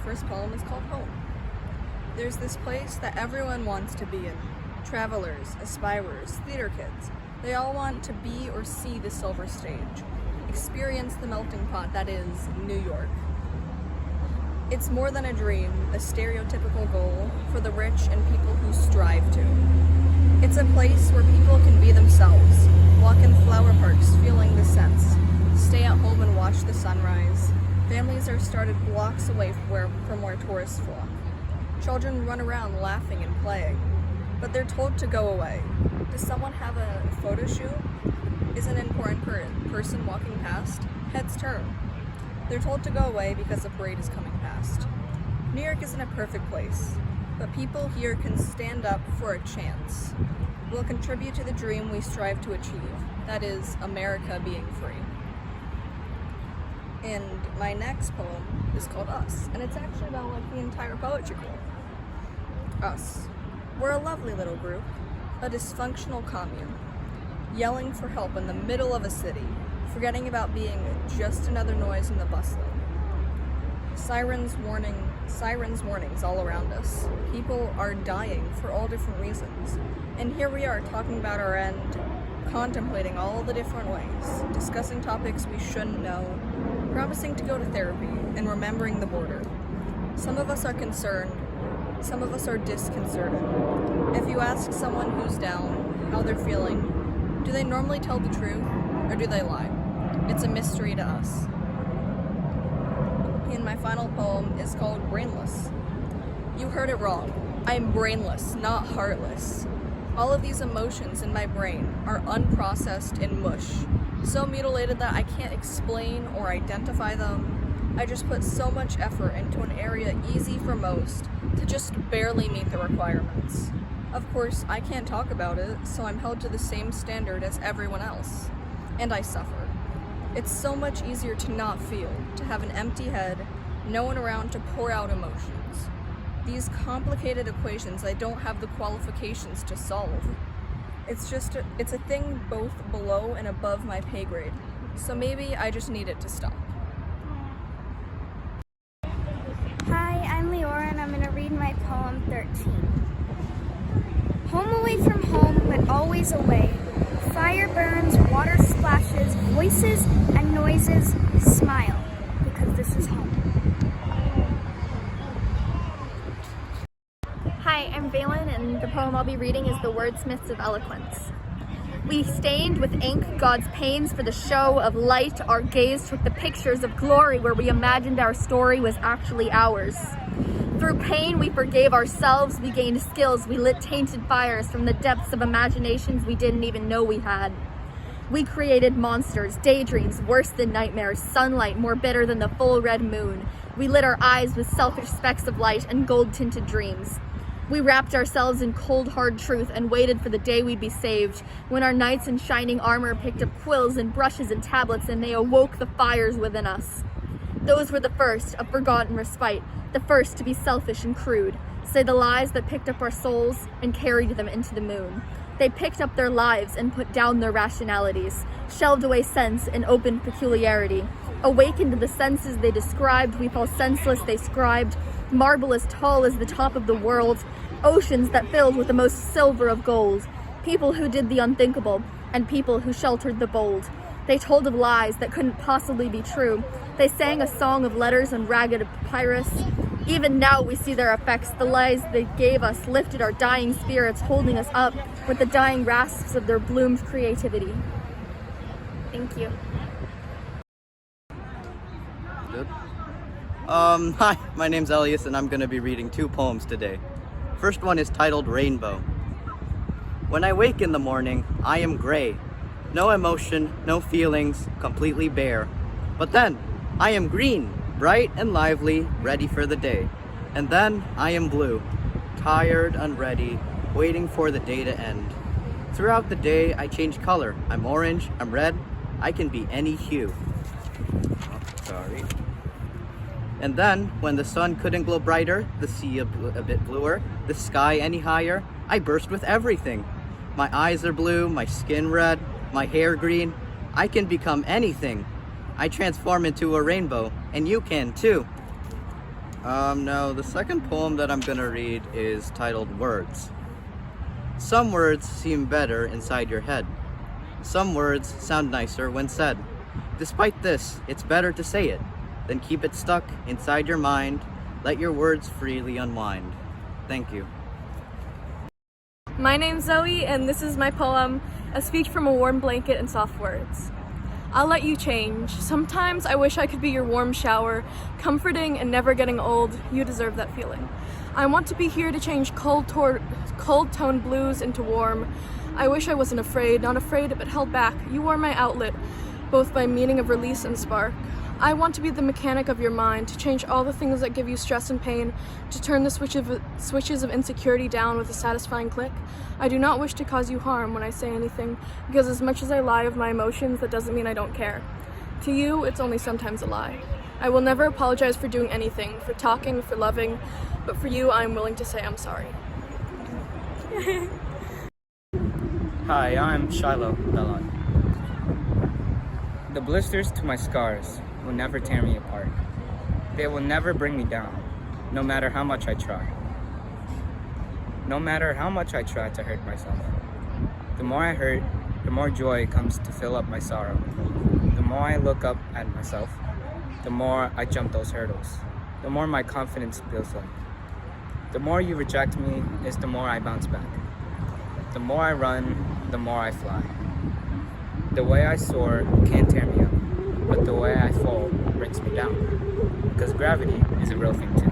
first poem is called Home. There's this place that everyone wants to be in. Travelers, aspirers, theater kids. They all want to be or see the silver stage. Experience the melting pot that is New York. It's more than a dream, a stereotypical goal for the rich and people who strive to. It's a place where people can be themselves, walk in flower parks feeling the scents, stay at home and watch the sunrise. Families are started blocks away from where tourists flock. Children run around laughing and playing, but they're told to go away. Does someone have a photo shoot? Is an important person walking past? Heads turn. They're told to go away because the parade is coming past. New York isn't a perfect place, but people here can stand up for a chance. We'll contribute to the dream we strive to achieve, that is, America being free. And my next poem is called Us, and it's actually about like the entire poetry group. Us. We're a lovely little group, a dysfunctional commune, yelling for help in the middle of a city, forgetting about being just another noise in the bustling. Sirens warnings all around us. People are dying for all different reasons. And here we are talking about our end, contemplating all the different ways, discussing topics we shouldn't know, promising to go to therapy, and remembering the border. Some of us are concerned, some of us are disconcerted. If you ask someone who's down how they're feeling, do they normally tell the truth, or do they lie? It's a mystery to us. And my final poem is called Brainless. You heard it wrong. I'm brainless, not heartless. All of these emotions in my brain are unprocessed and mush, so mutilated that I can't explain or identify them. I just put so much effort into an area easy for most to just barely meet the requirements. Of course, I can't talk about it, so I'm held to the same standard as everyone else, and I suffer. It's so much easier to not feel, to have an empty head, no one around to pour out emotions. These complicated equations I don't have the qualifications to solve. It's a thing both below and above my pay grade, so maybe I just need it to stop. Hi, I'm Lior, and I'm going to read my poem 13. Home away from home, but always away. Fire burns, water splashes, voices and noises smile, because this is home. Hi, I'm Vaylyn, and the poem I'll be reading is The Wordsmiths of Eloquence. We stained with ink God's pains for the show of light. Our gaze took the pictures of glory where we imagined our story was actually ours. Through pain, we forgave ourselves, we gained skills, we lit tainted fires from the depths of imaginations we didn't even know we had. We created monsters, daydreams, worse than nightmares, sunlight more bitter than the full red moon. We lit our eyes with selfish specks of light and gold-tinted dreams. We wrapped ourselves in cold, hard truth and waited for the day we'd be saved, when our knights in shining armor picked up quills and brushes and tablets and they awoke the fires within us. Those were the first of forgotten respite, the first to be selfish and crude, say the lies that picked up our souls and carried them into the moon. They picked up their lives and put down their rationalities, shelved away sense and opened peculiarity. Awakened to the senses they described, we fell senseless, they scribed, marble as tall as the top of the world, oceans that filled with the most silver of gold, people who did the unthinkable, and people who sheltered the bold. They told of lies that couldn't possibly be true. They sang a song of letters and ragged papyrus. Even now we see their effects. The lies they gave us lifted our dying spirits, holding us up with the dying rasps of their bloomed creativity. Thank you. Good. Hi, my name's Elias, and I'm going to be reading 2 poems today. First one is titled Rainbow. When I wake in the morning, I am gray. No emotion, no feelings, completely bare. But then, I am green, bright and lively, ready for the day. And then, I am blue, tired, unready, waiting for the day to end. Throughout the day, I change color. I'm orange, I'm red, I can be any hue. Sorry. And then, when the sun couldn't glow brighter, the sea a bit bluer, the sky any higher, I burst with everything. My eyes are blue, my skin red, my hair green. I can become anything. I transform into a rainbow, and you can too. No, the second poem that I'm gonna read is titled Words. Some words seem better inside your head. Some words sound nicer when said. Despite this, it's better to say it than keep it stuck inside your mind. Let your words freely unwind. Thank you. My name's Zoe, and this is my poem, A Speech from a Warm Blanket and Soft Words. I'll let you change. Sometimes I wish I could be your warm shower, comforting and never getting old. You deserve that feeling. I want to be here to change cold tone blues into warm. I wish I wasn't afraid, not afraid but held back. You are my outlet, both by meaning of release and spark. I want to be the mechanic of your mind, to change all the things that give you stress and pain, to turn the switches of insecurity down with a satisfying click. I do not wish to cause you harm when I say anything, because as much as I lie of my emotions, that doesn't mean I don't care. To you, it's only sometimes a lie. I will never apologize for doing anything, for talking, for loving, but for you, I am willing to say I'm sorry. Hi, I'm Shiloh. The blisters to my scars will never tear me apart. They will never bring me down, no matter how much I try. No matter how much I try to hurt myself. The more I hurt, the more joy comes to fill up my sorrow. The more I look up at myself, the more I jump those hurdles, the more my confidence feels like. The more you reject me is the more I bounce back. The more I run, the more I fly. The way I soar can't tear me up, but the way I fall brings me down. Because gravity is a real thing too.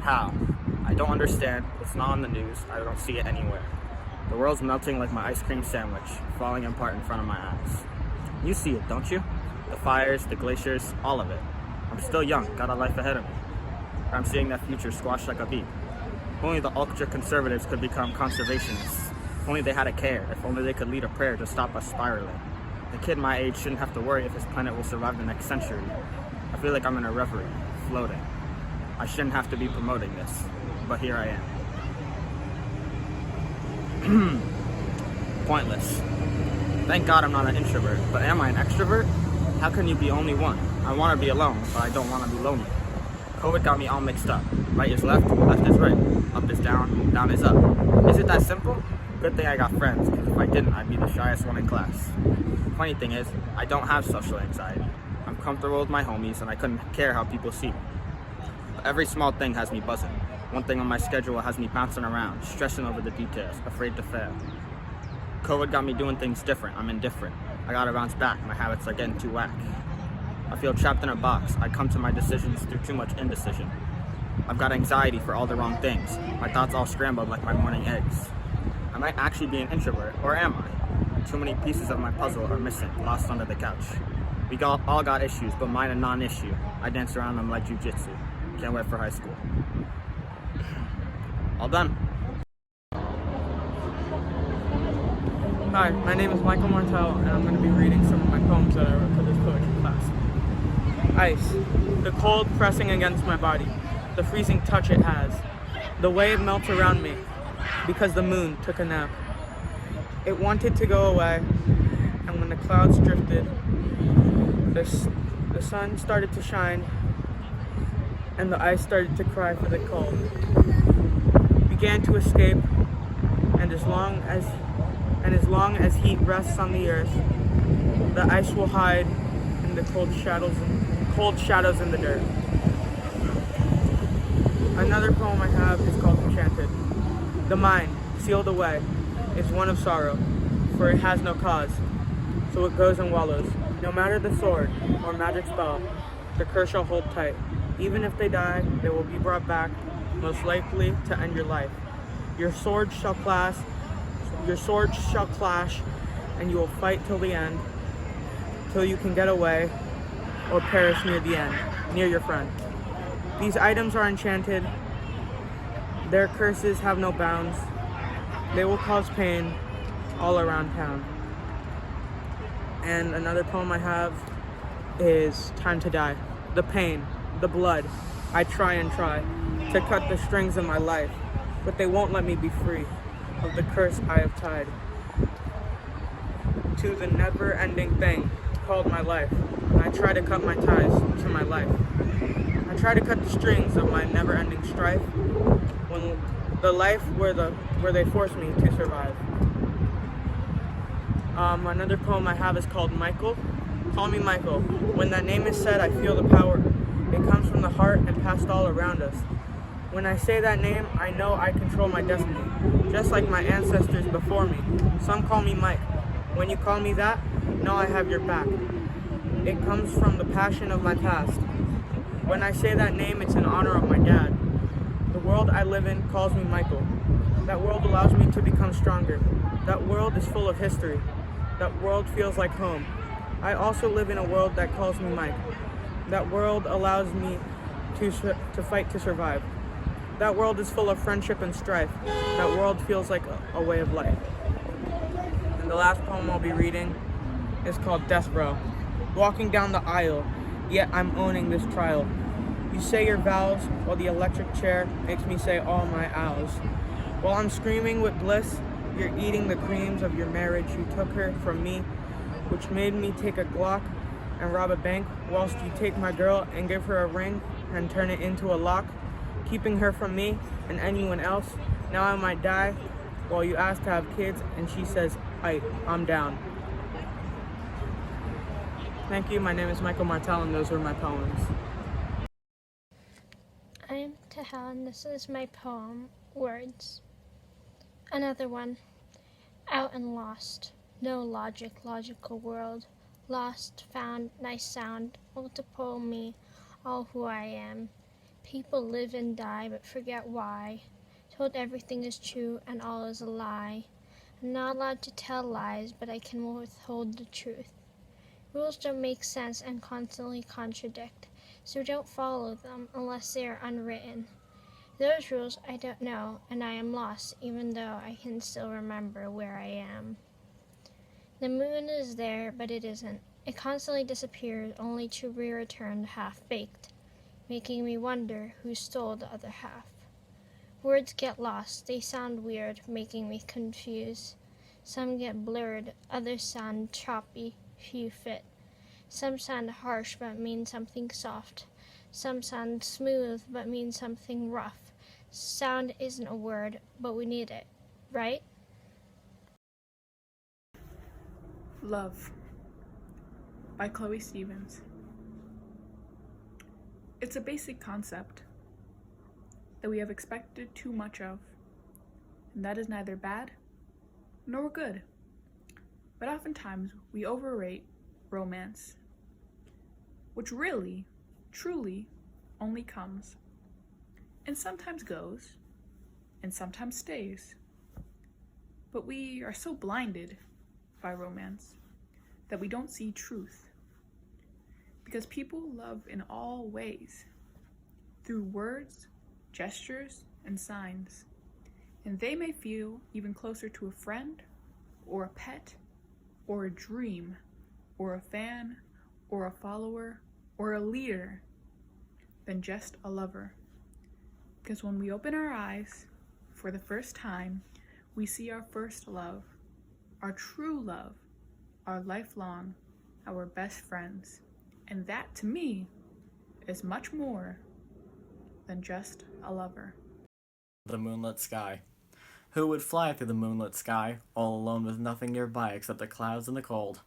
How? I don't understand. It's not on the news. I don't see it anywhere. The world's melting like my ice cream sandwich, falling apart in front of my eyes. You see it, don't you? The fires, the glaciers, all of it. I'm still young, got a life ahead of me. I'm seeing that future squashed like a bee. If only the ultra-conservatives could become conservationists. If only they had a care. If only they could lead a prayer to stop us spiraling. A kid my age shouldn't have to worry if his planet will survive the next century. I feel like I'm in a reverie, floating. I shouldn't have to be promoting this, but here I am. Pointless. Thank God I'm not an introvert, but am I an extrovert? How can you be only one? I want to be alone, but I don't want to be lonely. COVID got me all mixed up. Right is left, left is right. Up is down, down is up. Is it that simple? Good thing I got friends, because if I didn't, I'd be the shyest one in class. Funny thing is, I don't have social anxiety. I'm comfortable with my homies, and I couldn't care how people see me. But every small thing has me buzzing. One thing on my schedule has me bouncing around, stressing over the details, afraid to fail. COVID got me doing things different. I'm indifferent. I gotta bounce back. My habits are getting too whack. I feel trapped in a box. I come to my decisions through too much indecision. I've got anxiety for all the wrong things. My thoughts all scrambled like my morning eggs. I might actually be an introvert, or am I? Too many pieces of my puzzle are missing, lost under the couch. We all got issues, but mine a non-issue. I dance around them like jujitsu. Can't wait for high school. All done. Hi, my name is Michael Martel, and I'm going to be reading some of my poems that I wrote for this poetry class. Ice, the cold pressing against my body, the freezing touch it has. The wave melts around me, because the moon took a nap. It wanted to go away, and when the clouds drifted, the sun started to shine, and the ice started to cry for the cold. It began to escape, and as long as heat rests on the earth, the ice will hide in the cold shadows in the dirt. Another poem I have is called Enchanted. The mind, sealed away, is one of sorrow, for it has no cause, so it goes and wallows. No matter the sword or magic spell, the curse shall hold tight. Even if they die, they will be brought back, most likely to end your life. Your sword shall clash, and you will fight till the end, till you can get away or perish near the end, near your friend. These items are enchanted. Their curses have no bounds. They will cause pain all around town. And another poem I have is Time to Die. The pain, the blood, I try to cut the strings of my life, but they won't let me be free of the curse I have tied to the never-ending thing called my life. And I try to cut my ties to my life. I try to cut the strings of my never-ending strife when the life where they force me to survive. Another poem I have is called Michael. Call me Michael. When that name is said, I feel the power. It comes from the heart and past all around us. When I say that name, I know I control my destiny, just like my ancestors before me. Some call me Mike. When you call me that, know I have your back. It comes from the passion of my past. When I say that name, it's in honor of my dad. The world I live in calls me Michael. That world allows me to become stronger. That world is full of history. That world feels like home. I also live in a world that calls me Mike. That world allows me to fight to survive. That world is full of friendship and strife. That world feels like a way of life. And the last poem I'll be reading is called Death Row. Walking down the aisle, yet I'm owning this trial. You say your vows while the electric chair makes me say all my ows. While I'm screaming with bliss, you're eating the creams of your marriage. You took her from me, which made me take a Glock and rob a bank, whilst you take my girl and give her a ring and turn it into a lock, keeping her from me and anyone else. Now I might die while you ask to have kids and she says, I'm down. Thank you. My name is Michael Martell and those were my poems. I'm Tahel and this is my poem, Words. Another one. Out and lost. No logical world. Lost, found, nice sound. Multiple me, all who I am. People live and die but forget why. Told everything is true and all is a lie. I'm not allowed to tell lies, but I can withhold the truth. Rules don't make sense and constantly contradict, so don't follow them unless they are unwritten. Those rules I don't know, and I am lost, even though I can still remember where I am. The moon is there, but it isn't. It constantly disappears, only to re-return half-baked, making me wonder who stole the other half. Words get lost, they sound weird, making me confused. Some get blurred, others sound choppy, few fit. Some sound harsh but mean something soft. Some sound smooth but mean something rough. Sound isn't a word, but we need it, right? Love by Chloe Stevens. It's a basic concept that we have expected too much of, and that is neither bad nor good. But oftentimes we overrate romance, which really, truly only comes and sometimes goes and sometimes stays. But we are so blinded by romance that we don't see truth, because people love in all ways, through words, gestures, and signs, and they may feel even closer to a friend or a pet or a dream or a fan or a follower or a leader than just a lover. Because when we open our eyes for the first time, we see our first love, our true love, our lifelong, our best friends. And that, to me, is much more than just a lover. The moonlit sky. Who would fly through the moonlit sky, all alone with nothing nearby except the clouds and the cold?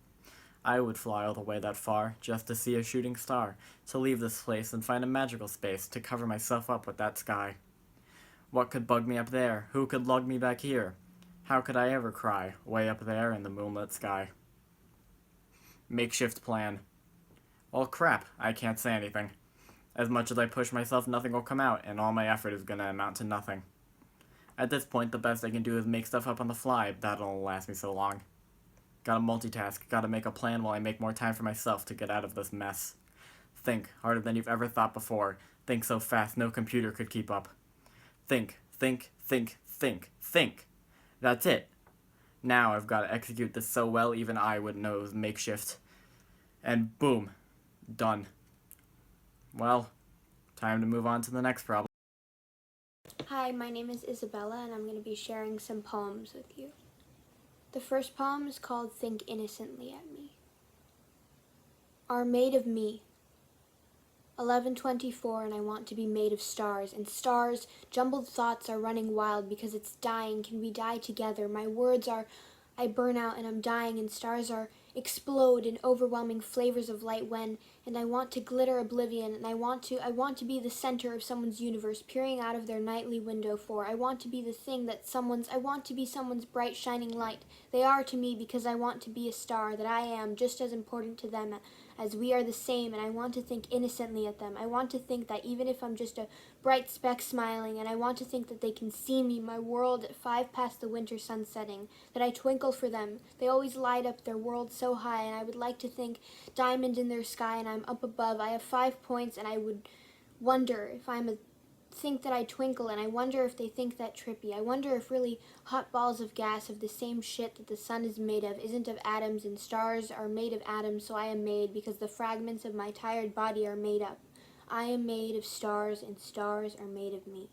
I would fly all the way that far, just to see a shooting star, to leave this place and find a magical space to cover myself up with that sky. What could bug me up there? Who could lug me back here? How could I ever cry, way up there in the moonlit sky? Makeshift plan. Well, crap, I can't say anything. As much as I push myself, nothing will come out, and all my effort is gonna amount to nothing. At this point, the best I can do is make stuff up on the fly. That'll last me so long. Gotta multitask, gotta make a plan while I make more time for myself to get out of this mess. Think, harder than you've ever thought before. Think so fast no computer could keep up. Think, think, think, think, think. That's it. Now I've gotta execute this so well even I wouldn't know it was makeshift. And boom. Done. Well, time to move on to the next problem. Hi, my name is Isabella and I'm going to be sharing some poems with you. The first poem is called Think Innocently at Me. are made of me. 11:24 and I want to be made of stars, and stars, jumbled thoughts are running wild because it's dying. Can we die together? My words are, I burn out and I'm dying, and stars are explode in overwhelming flavors of light when, and I want to glitter oblivion, and I want to be the center of someone's universe, peering out of their nightly window for, I want to be the thing that I want to be someone's bright shining light. They are to me because I want to be a star, that I am just as important to them as we are the same, and I want to think innocently at them. I want to think that even if I'm just a bright speck smiling, and I want to think that they can see me, my world at 5 past the winter sun setting, that I twinkle for them. They always light up their world so high, and I would like to think diamond in their sky, and I'm up above. I have 5 points, and I would wonder if think that I twinkle, and I wonder if they think that trippy. I wonder if really hot balls of gas of the same shit that the sun is made of isn't of atoms, and stars are made of atoms, so I am made because the fragments of my tired body are made up. I am made of stars, and stars are made of me.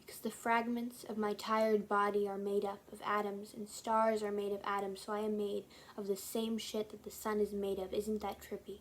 Because the fragments of my tired body are made up of atoms, and stars are made of atoms, so I am made of the same shit that the sun is made of. Isn't that trippy?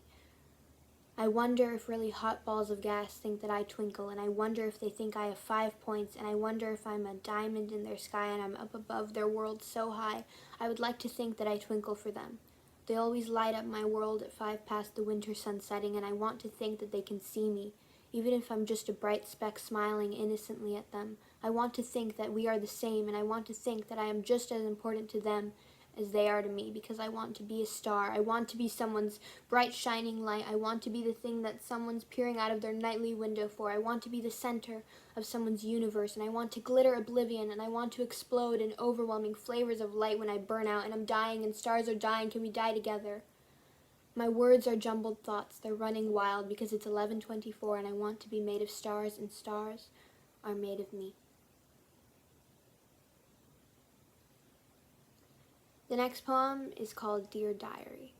I wonder if really hot balls of gas think that I twinkle, and I wonder if they think I have 5 points, and I wonder if I'm a diamond in their sky and I'm up above their world so high. I would like to think that I twinkle for them. They always light up my world at 5 past the winter sun setting, and I want to think that they can see me, even if I'm just a bright speck smiling innocently at them. I want to think that we are the same, and I want to think that I am just as important to them as they are to me, because I want to be a star. I want to be someone's bright shining light. I want to be the thing that someone's peering out of their nightly window for. I want to be the center of someone's universe, and I want to glitter oblivion, and I want to explode in overwhelming flavors of light when I burn out and I'm dying and stars are dying. Can we die together? My words are jumbled thoughts. They're running wild because it's 11:24 and I want to be made of stars, and stars are made of me. The next poem is called Dear Diary.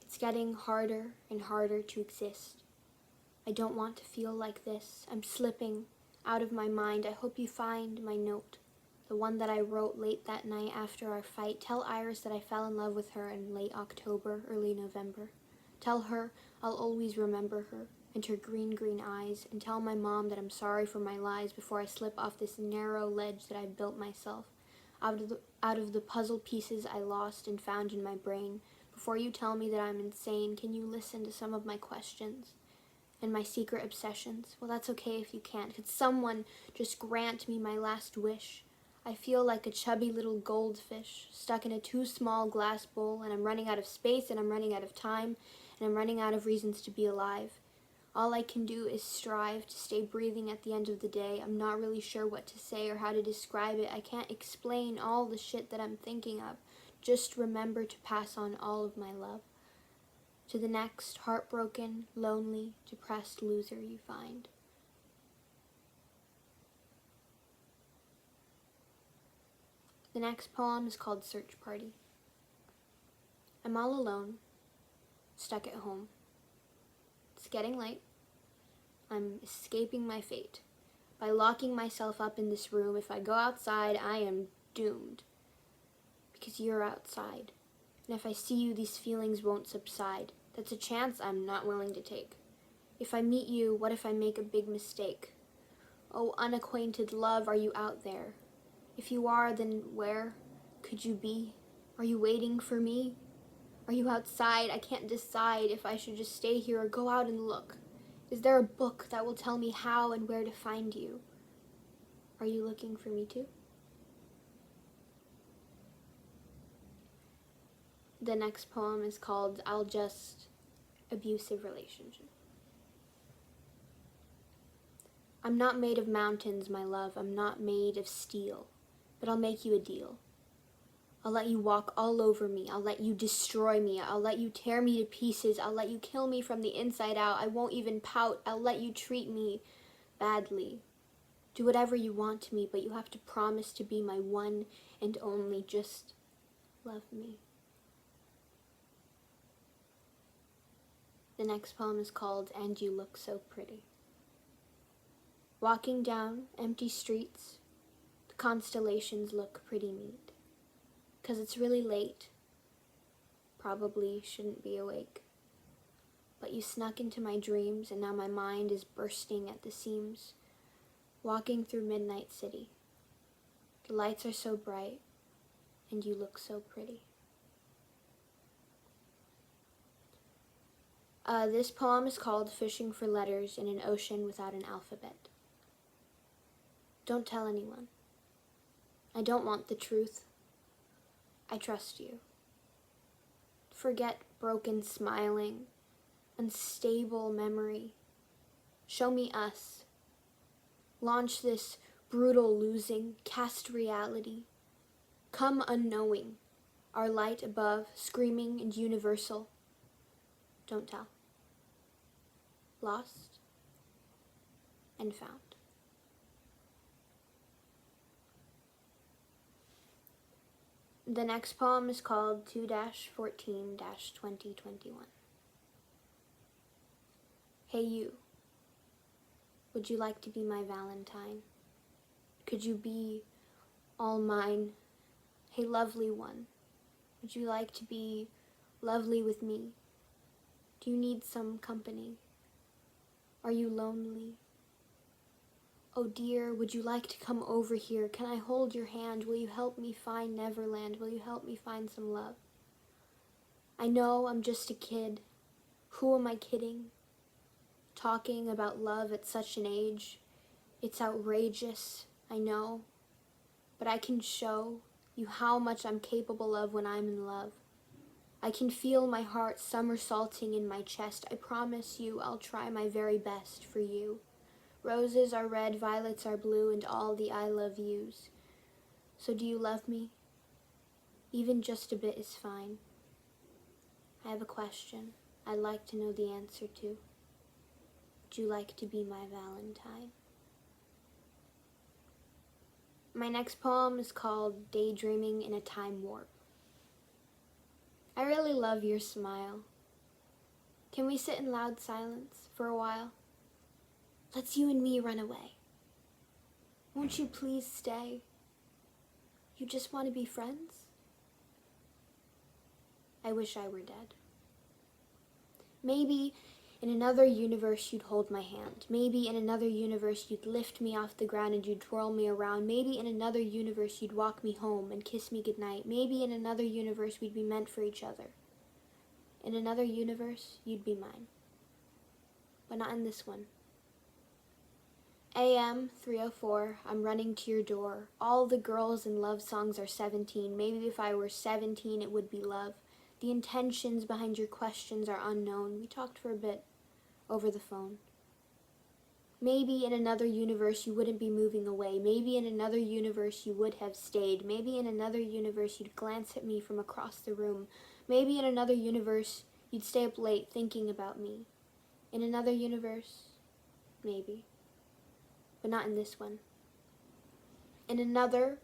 It's getting harder and harder to exist. I don't want to feel like this. I'm slipping out of my mind. I hope you find my note, the one that I wrote late that night after our fight. Tell Iris that I fell in love with her in late October, early November. Tell her I'll always remember her and her green, green eyes, and tell my mom that I'm sorry for my lies before I slip off this narrow ledge that I've built myself. Out of the puzzle pieces I lost and found in my brain. Before you tell me that I'm insane, can you listen to some of my questions and my secret obsessions? Well, that's okay if you can't. Could someone just grant me my last wish? I feel like a chubby little goldfish stuck in a too small glass bowl, and I'm running out of space, and I'm running out of time, and I'm running out of reasons to be alive. All I can do is strive to stay breathing at the end of the day. I'm not really sure what to say or how to describe it. I can't explain all the shit that I'm thinking of. Just remember to pass on all of my love to the next heartbroken, lonely, depressed loser you find. The next poem is called Search Party. I'm all alone, stuck at home. It's getting late. I'm escaping my fate by locking myself up in this room. If I go outside, I am doomed because you're outside. And if I see you, these feelings won't subside. That's a chance I'm not willing to take. If I meet you, what if I make a big mistake? Oh, unacquainted love, are you out there? If you are, then where could you be? Are you waiting for me? Are you outside? I can't decide if I should just stay here or go out and look. Is there a book that will tell me how and where to find you? Are you looking for me too? The next poem is called I'll Just Abusive Relationship. I'm not made of mountains, my love. I'm not made of steel. But I'll make you a deal. I'll let you walk all over me. I'll let you destroy me. I'll let you tear me to pieces. I'll let you kill me from the inside out. I won't even pout. I'll let you treat me badly. Do whatever you want to me, but you have to promise to be my one and only. Just love me. The next poem is called And You Look So Pretty. Walking down empty streets, the constellations look pretty neat. 'Cause it's really late, probably shouldn't be awake. But you snuck into my dreams, and now my mind is bursting at the seams. Walking through Midnight City. The lights are so bright, and you look so pretty. This poem is called Fishing for Letters in an Ocean Without an Alphabet. Don't tell anyone. I don't want the truth. I trust you. Forget broken smiling, unstable memory. Show me us. Launch this brutal losing, cast reality. Come unknowing, our light above, screaming and universal. Don't tell. Lost and found. The next poem is called 2-14-2021. Hey you, would you like to be my Valentine? Could you be all mine? Hey lovely one, would you like to be lovely with me? Do you need some company? Are you lonely? Oh dear, would you like to come over here? Can I hold your hand? Will you help me find Neverland? Will you help me find some love? I know I'm just a kid. Who am I kidding? Talking about love at such an age. It's outrageous, I know. But I can show you how much I'm capable of when I'm in love. I can feel my heart somersaulting in my chest. I promise you I'll try my very best for you. Roses are red, violets are blue, and all the I love yous. So do you love me? Even just a bit is fine. I have a question I'd like to know the answer to. Would you like to be my Valentine? My next poem is called Daydreaming in a Time Warp. I really love your smile. Can we sit in loud silence for a while? Let's you and me run away. Won't you please stay? You just want to be friends? I wish I were dead. Maybe in another universe you'd hold my hand. Maybe in another universe you'd lift me off the ground and you'd twirl me around. Maybe in another universe you'd walk me home and kiss me goodnight. Maybe in another universe we'd be meant for each other. In another universe you'd be mine. But not in this one. AM 304, I'm running to your door. All the girls in love songs are 17. Maybe if I were 17 it would be love. The intentions behind your questions are unknown. We talked for a bit over the phone. Maybe in another universe you wouldn't be moving away. Maybe in another universe you would have stayed. Maybe in another universe you'd glance at me from across the room. Maybe in another universe you'd stay up late thinking about me. In another universe, maybe. But not in this one. In another,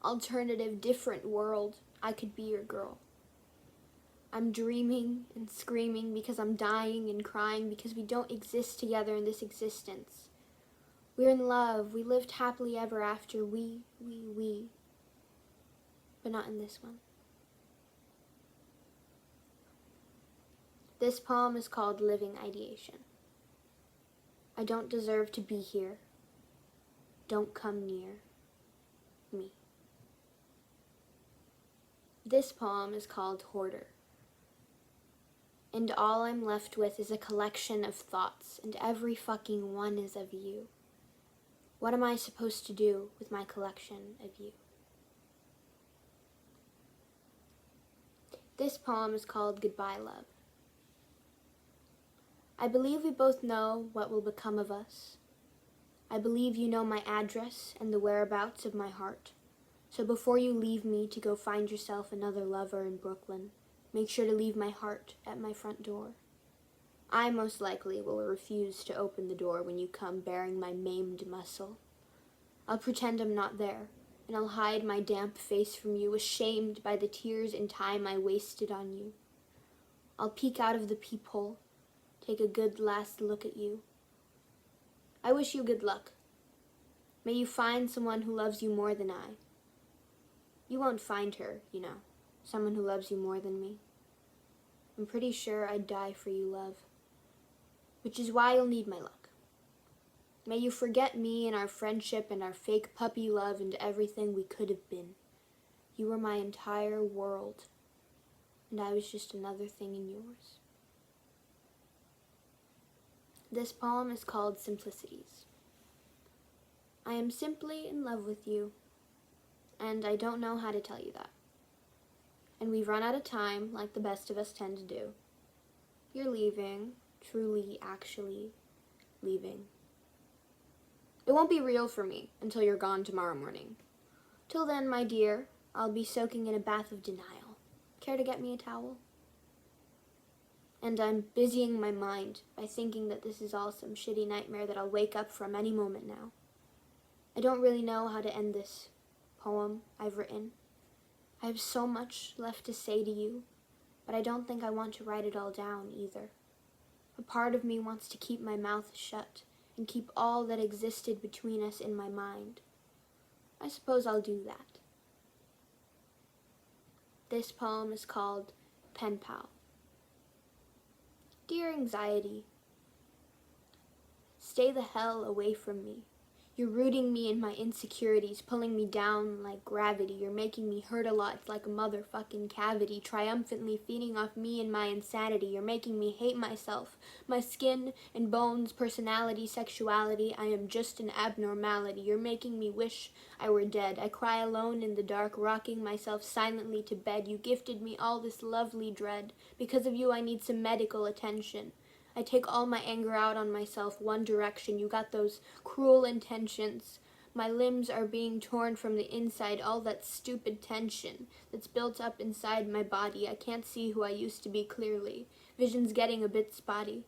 alternative, different world, I could be your girl. I'm dreaming and screaming because I'm dying and crying because we don't exist together in this existence. We're in love. We lived happily ever after. We. But not in this one. This poem is called Living Ideation. I don't deserve to be here. Don't come near me. This poem is called Hoarder. And all I'm left with is a collection of thoughts, and every fucking one is of you. What am I supposed to do with my collection of you? This poem is called Goodbye, Love. I believe we both know what will become of us. I believe you know my address and the whereabouts of my heart. So before you leave me to go find yourself another lover in Brooklyn, make sure to leave my heart at my front door. I most likely will refuse to open the door when you come bearing my maimed muscle. I'll pretend I'm not there, and I'll hide my damp face from you, ashamed by the tears and time I wasted on you. I'll peek out of the peephole, take a good last look at you. I wish you good luck. May you find someone who loves you more than I. You won't find her, you know, someone who loves you more than me. I'm pretty sure I'd die for you, love. Which is why you'll need my luck. May you forget me and our friendship and our fake puppy love and everything we could have been. You were my entire world, and I was just another thing in yours. This poem is called Simplicities. I am simply in love with you, and I don't know how to tell you that. And we've run out of time, like the best of us tend to do. You're leaving, truly, actually leaving. It won't be real for me until you're gone tomorrow morning. Till then, my dear, I'll be soaking in a bath of denial. Care to get me a towel? And I'm busying my mind by thinking that this is all some shitty nightmare that I'll wake up from any moment now. I don't really know how to end this poem I've written. I have so much left to say to you, but I don't think I want to write it all down either. A part of me wants to keep my mouth shut and keep all that existed between us in my mind. I suppose I'll do that. This poem is called Pen Pal. Dear anxiety, stay the hell away from me. You're rooting me in my insecurities, pulling me down like gravity. You're making me hurt a lot, it's like a motherfucking cavity, triumphantly feeding off me and my insanity. You're making me hate myself, my skin and bones, personality, sexuality. I am just an abnormality. You're making me wish I were dead. I cry alone in the dark, rocking myself silently to bed. You gifted me all this lovely dread. Because of you, I need some medical attention. I take all my anger out on myself, one direction. You got those cruel intentions. My limbs are being torn from the inside, all that stupid tension that's built up inside my body. I can't see who I used to be clearly. Vision's getting a bit spotty.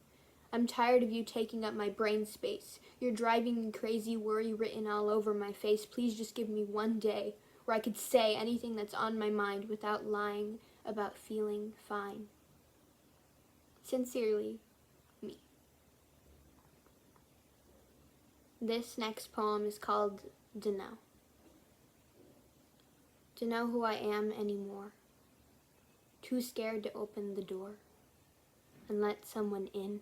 I'm tired of you taking up my brain space. You're driving me crazy, worry written all over my face. Please just give me one day where I could say anything that's on my mind without lying about feeling fine. Sincerely, me. This next poem is called Dunno. To know who I am anymore. Too scared to open the door and let someone in.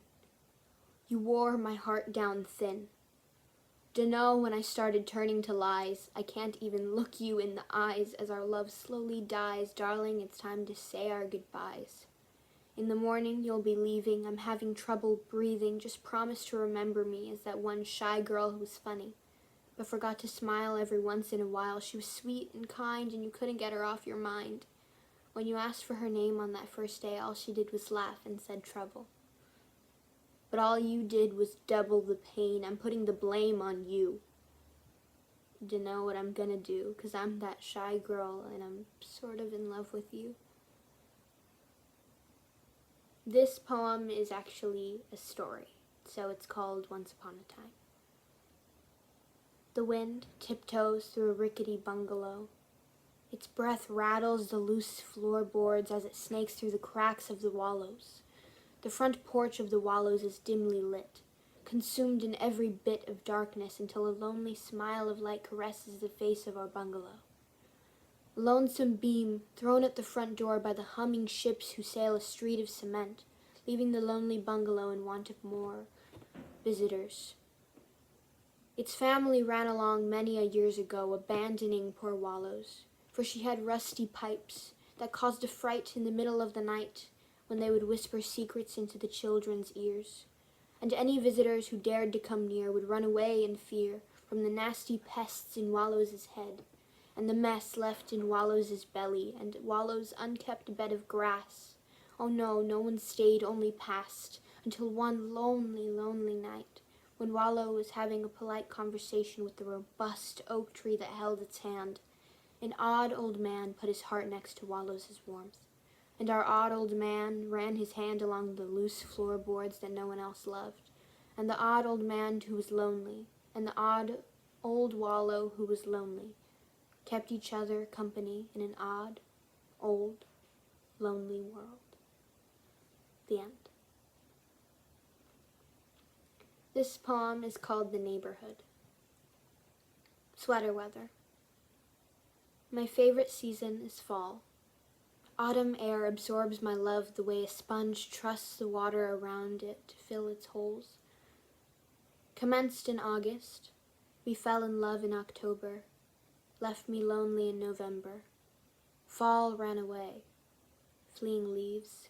You wore my heart down thin. Dunno when I started turning to lies. I can't even look you in the eyes as our love slowly dies. Darling, it's time to say our goodbyes. In the morning, you'll be leaving. I'm having trouble breathing. Just promise to remember me as that one shy girl who was funny, but forgot to smile every once in a while. She was sweet and kind, and you couldn't get her off your mind. When you asked for her name on that first day, all she did was laugh and said trouble. But all you did was double the pain. I'm putting the blame on you. Dunno what I'm gonna do, 'cause I'm that shy girl, and I'm sort of in love with you. This poem is actually a story, so it's called Once Upon a Time. The wind tiptoes through a rickety bungalow. Its breath rattles the loose floorboards as it snakes through the cracks of the wallows. The front porch of the wallows is dimly lit, consumed in every bit of darkness until a lonely smile of light caresses the face of our bungalow. A lonesome beam thrown at the front door by the humming ships who sail a street of cement, leaving the lonely bungalow in want of more visitors. Its family ran along many a years ago, abandoning poor Wallows, for she had rusty pipes that caused a fright in the middle of the night when they would whisper secrets into the children's ears, and any visitors who dared to come near would run away in fear from the nasty pests in Wallows's head, and the mess left in Wallows's belly, and Wallow's unkept bed of grass. Oh no, no one stayed, only passed, until one lonely, lonely night, when Wallow was having a polite conversation with the robust oak tree that held its hand. An odd old man put his heart next to Wallow's warmth, and our odd old man ran his hand along the loose floorboards that no one else loved, and the odd old man who was lonely, and the odd old Wallow who was lonely, kept each other company in an odd, old, lonely world. The end. This poem is called The Neighborhood. Sweater weather. My favorite season is fall. Autumn air absorbs my love the way a sponge trusts the water around it to fill its holes. Commenced in August, we fell in love in October, left me lonely in November. Fall ran away, fleeing leaves.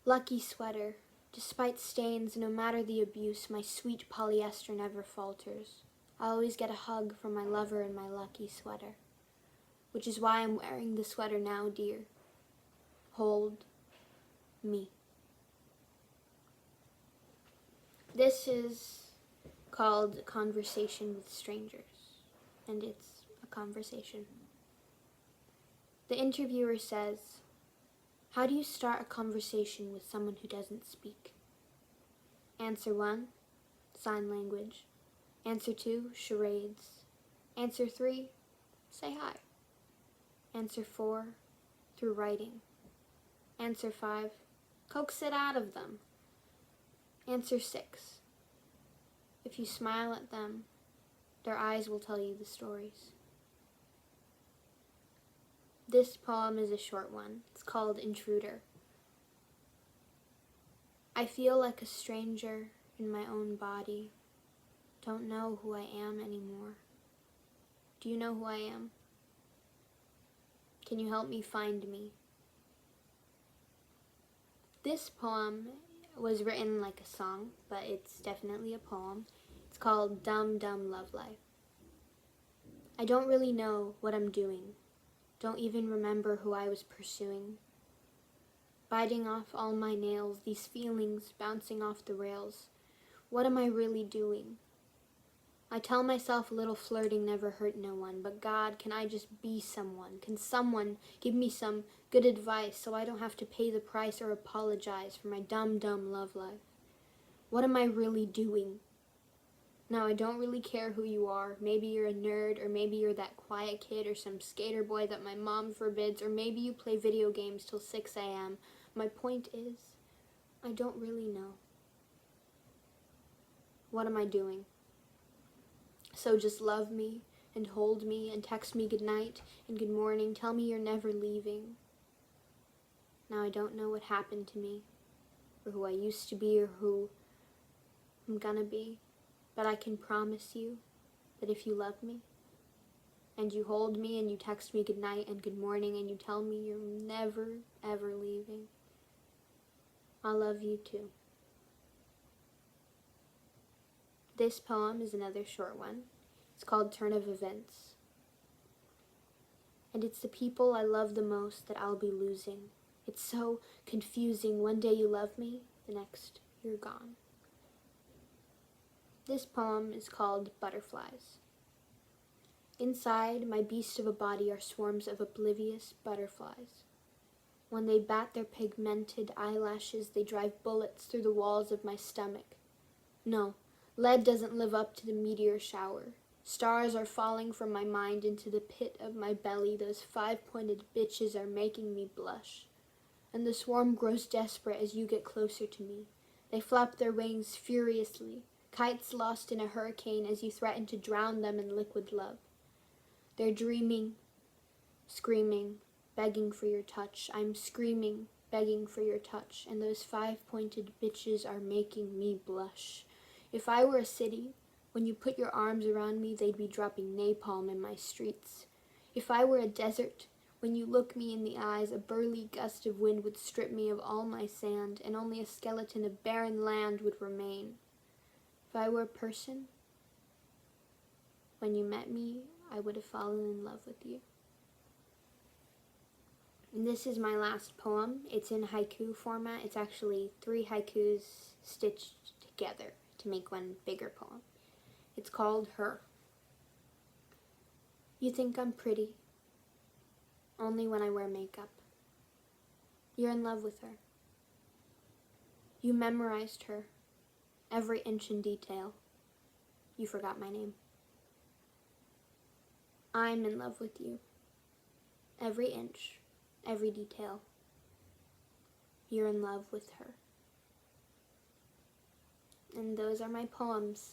Lucky sweater, despite stains, no matter the abuse, my sweet polyester never falters. I always get a hug from my lover in my lucky sweater. Which is why I'm wearing the sweater now, dear. Hold me. This is called Conversation with Strangers, and it's a conversation. The interviewer says, "How do you start a conversation with someone who doesn't speak?" Answer 1, sign language. Answer 2, charades. Answer 3, say hi. Answer 4, through writing. Answer 5, coax it out of them. Answer 6, if you smile at them, their eyes will tell you the stories. This poem is a short one. It's called Intruder. I feel like a stranger in my own body. Don't know who I am anymore. Do you know who I am? Can you help me find me? This poem was written like a song, but it's definitely a poem. It's called Dumb Dumb Love Life. I don't really know what I'm doing. Don't even remember who I was pursuing. Biting off all my nails, these feelings bouncing off the rails. What am I really doing? I tell myself a little flirting never hurt no one, but God, can I just be someone? Can someone give me some good advice so I don't have to pay the price or apologize for my dumb, dumb love life? What am I really doing? Now, I don't really care who you are. Maybe you're a nerd, or maybe you're that quiet kid or some skater boy that my mom forbids, or maybe you play video games till 6 a.m. My point is, I don't really know. What am I doing? So just love me and hold me and text me good night and good morning. Tell me you're never leaving. Now I don't know what happened to me, or who I used to be, or who I'm gonna be, but I can promise you that if you love me and you hold me and you text me good night and good morning and you tell me you're never ever leaving, I'll love you too. This poem is another short one. It's called Turn of Events. And it's the people I love the most that I'll be losing. It's so confusing. One day you love me, the next you're gone. This poem is called Butterflies. Inside my beast of a body are swarms of oblivious butterflies. When they bat their pigmented eyelashes, they drive bullets through the walls of my stomach. No, lead doesn't live up to the meteor shower. Stars are falling from my mind into the pit of my belly. Those 5-pointed bitches are making me blush. And the swarm grows desperate as you get closer to me. They flap their wings furiously, kites lost in a hurricane as you threaten to drown them in liquid love. They're dreaming, screaming, begging for your touch. I'm screaming, begging for your touch, and those 5-pointed bitches are making me blush. If I were a city, when you put your arms around me, they'd be dropping napalm in my streets. If I were a desert, when you look me in the eyes, a burly gust of wind would strip me of all my sand, and only a skeleton of barren land would remain. If I were a person, when you met me, I would have fallen in love with you. And this is my last poem. It's in haiku format. It's actually 3 haikus stitched together to make one bigger poem. It's called Her. You think I'm pretty, only when I wear makeup. You're in love with her. You memorized her, every inch in detail. You forgot my name. I'm in love with you, every inch, every detail. You're in love with her. And those are my poems.